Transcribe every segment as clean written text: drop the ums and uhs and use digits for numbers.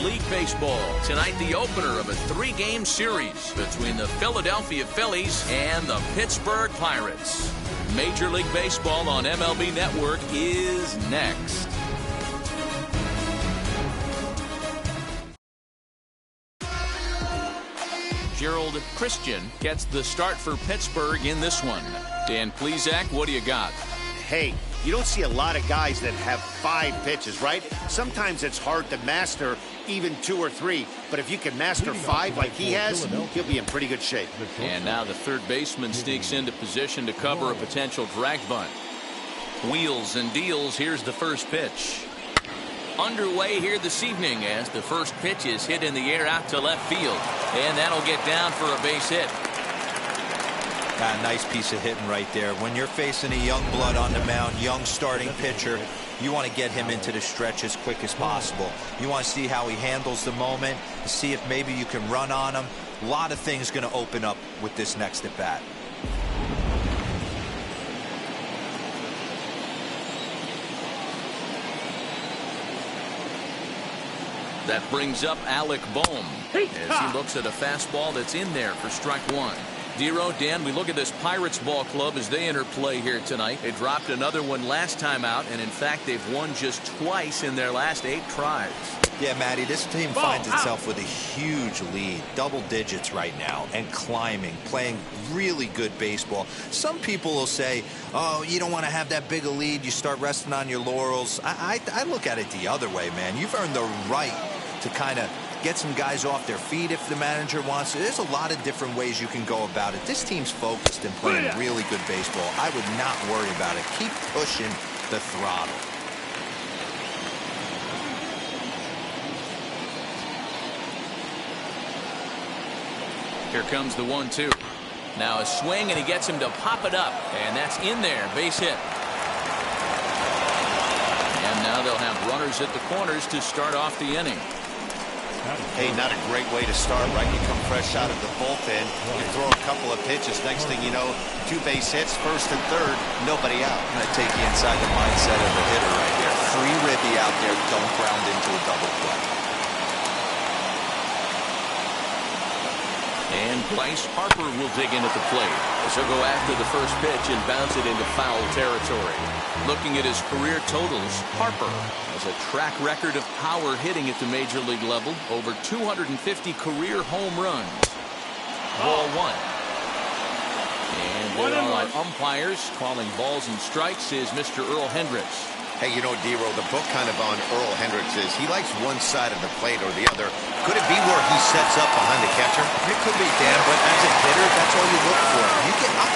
League Baseball. Tonight, the opener of a 3-game series between the Philadelphia Phillies and the Pittsburgh Pirates. Major League Baseball on MLB Network is next. Gerald Christian gets the start for Pittsburgh in this one. Dan Plesac, what do you got? Hey, you don't see a lot of guys that have 5 pitches, right? Sometimes it's hard to master even 2 or 3. But if you can master 5 like he has, he'll be in pretty good shape. And now the third baseman sneaks into position to cover a potential drag bunt. Wheels and deals. Here's the first pitch. Underway here this evening as the first pitch is hit in the air out to left field. And that'll get down for a base hit. Nice piece of hitting right there. When you're facing a young blood on the mound, young starting pitcher, you want to get him into the stretch as quick as possible. You want to see how he handles the moment, see if maybe you can run on him. A lot of things going to open up with this next at bat. That brings up Alec Bohm as he looks at a fastball that's in there for strike 1. Dero, Dan, we look at this Pirates ball club as they enter play here tonight. They dropped another one last time out, and in fact, they've won just twice in their last 8 tries. Yeah, Matty, this team finds itself with a huge lead, double digits right now, and climbing, playing really good baseball. Some people will say, oh, you don't want to have that big a lead, you start resting on your laurels. I look at it the other way, man. You've earned the right to kind of get some guys off their feet if the manager wants to. There's a lot of different ways you can go about it. This team's focused and playing really good baseball. I would not worry about it. Keep pushing the throttle. Here comes the 1-2. Now a swing, and he gets him to pop it up, and that's in there. Base hit. And now they'll have runners at the corners to start off the inning. Hey, not a great way to start, right? You come fresh out of the bullpen, you throw a couple of pitches. Next thing you know, 2 base hits, first and third, nobody out. I take you inside the mindset of the hitter right here. Free ribby out there, don't ground into a double play. And Bryce Harper will dig in at the plate as he'll go after the first pitch and bounce it into foul territory. Looking at his career totals, Harper has a track record of power hitting at the major league level, over 250 career home runs. Ball 1. And there are umpires calling balls and strikes is Mr. Earl Hendricks. Hey, you know, Dero, the book kind of on Earl Hendricks is he likes one side of the plate or the other. Could it be where he sets up behind the catcher? It could be, Dan, but as a hitter, that's all you look for.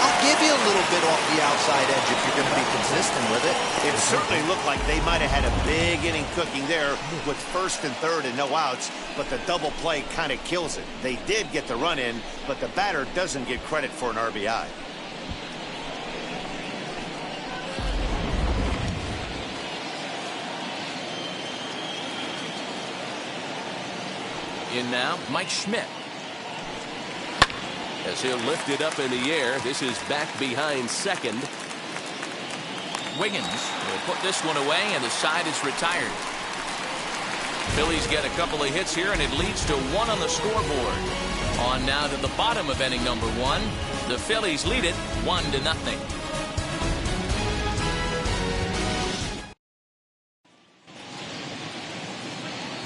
I'll give you a little bit off the outside edge if you're going to be consistent with it. It certainly looked like they might have had a big inning cooking there with first and third and no outs, but the double play kind of kills it. They did get the run in, but the batter doesn't get credit for an RBI. In now, Mike Schmidt. As he'll lift it up in the air, this is back behind second. Wiggins will put this one away, and the side is retired. Phillies get a couple of hits here, and it leads to 1 on the scoreboard. On now to the bottom of inning number 1. The Phillies lead it 1-0.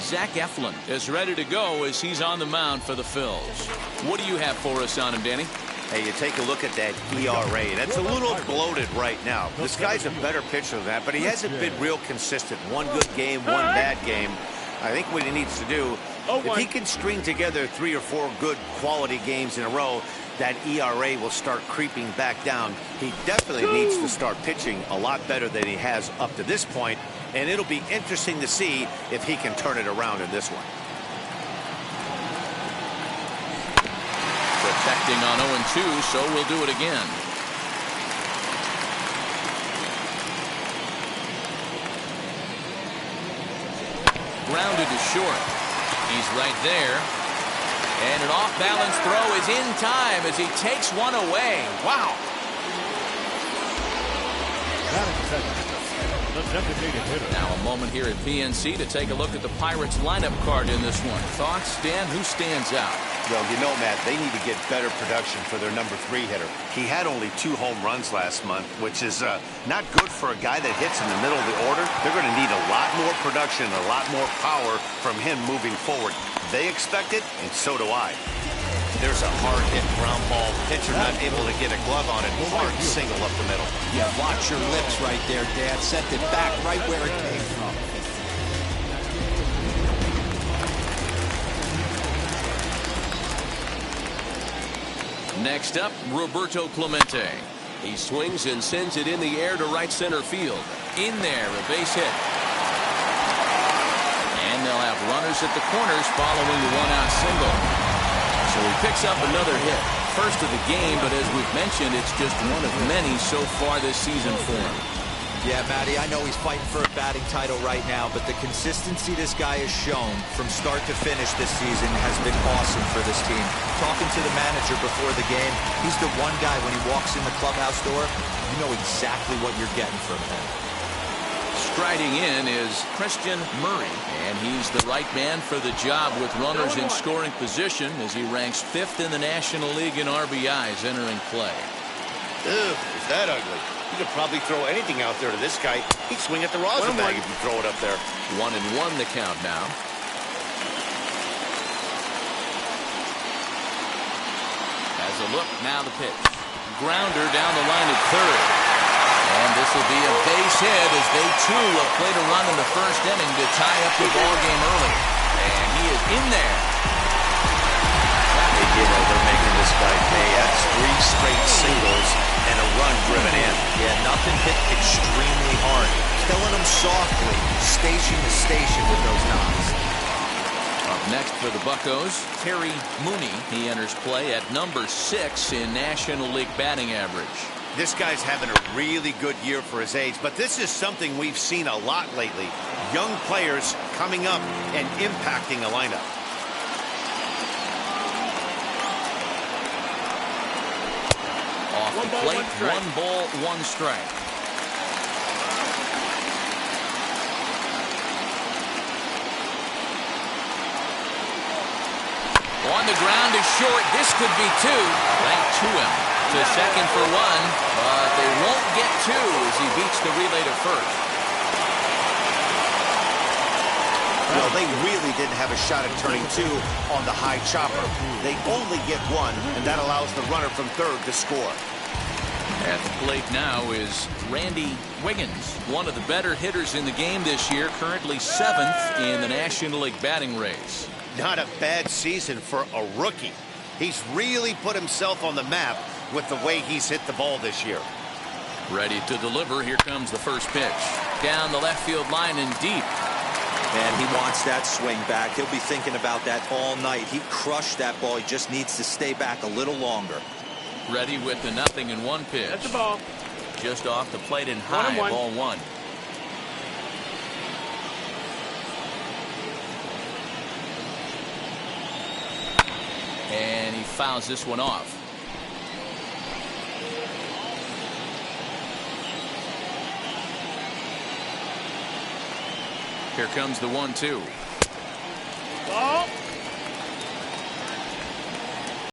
Zach Eflin is ready to go as he's on the mound for the Phils. What do you have for us on him, Danny? Hey, you take a look at that ERA. That's a little bloated right now. This guy's a better pitcher than that, but he hasn't been real consistent. One good game, one bad game. I think what he needs to do, if he can string together 3 or 4 good quality games in a row, that ERA will start creeping back down. He definitely needs to start pitching a lot better than he has up to this point. And it'll be interesting to see if he can turn it around in this one. Protecting on 0-2, so we'll do it again. Grounded to short. He's right there. And an off-balance throw is in time as he takes one away. Wow. Now a moment here at PNC to take a look at the Pirates lineup card in this one. Thoughts, Dan? Who stands out? Well, you know, Matt, they need to get better production for their number 3 hitter. He had only 2 home runs last month, which is not good for a guy that hits in the middle of the order. They're going to need a lot more production, a lot more power from him moving forward. They expect it, and so do I. There's a hard hit ground ball. Pitcher not able to get a glove on it. Hard single up the middle. Yeah, watch your lips right there, Dad. Sent it back right where it came from. Next up, Roberto Clemente. He swings and sends it in the air to right center field. In there, a base hit. And they'll have runners at the corners following the one-out single. So he picks up another hit. First of the game, but as we've mentioned, it's just one of many so far this season for him. Yeah, Matty, I know he's fighting for a batting title right now, but the consistency this guy has shown from start to finish this season has been awesome for this team. Talking to the manager before the game, he's the one guy when he walks in the clubhouse door, you know exactly what you're getting from him. Striding in is Christian Murray, and he's the right man for the job with runners in scoring position as he ranks 5th in the National League in RBIs entering play. Ugh, is that ugly? You could probably throw anything out there to this guy. He'd swing at the rosin bag if you throw it up there. 1-1 the count now. As a look, now the pitch. Grounder down the line at third. And this will be a base hit as they too have played a run in the first inning to tie up the ball game early. And he is in there. They're making this guy pay. That's 3 straight singles and a run driven in. Yeah, nothing hit extremely hard. Killing him softly, station to station with those knocks. Up next for the Buccos, Terry Mooney. He enters play at number 6 in National League batting average. This guy's having a really good year for his age, but this is something we've seen a lot lately. Young players coming up and impacting a lineup. Off the plate, 1 ball, 1 strike. On the ground is short. This could be 2. Right to him. To second for 1, but they won't get 2 as he beats the relay to first. Well, they really didn't have a shot at turning 2 on the high chopper. They only get 1, and that allows the runner from third to score. At the plate now is Randy Wiggins, one of the better hitters in the game this year, currently 7th in the National League batting race. Not a bad season for a rookie. He's really put himself on the map with the way he's hit the ball this year. Ready to deliver. Here comes the first pitch. Down the left field line and deep. And he wants that swing back. He'll be thinking about that all night. He crushed that ball. He just needs to stay back a little longer. Ready with the 0-1 pitch. That's the ball. Just off the plate and high. 1-1. Ball 1. And he fouls this one off. Here comes the 1-2.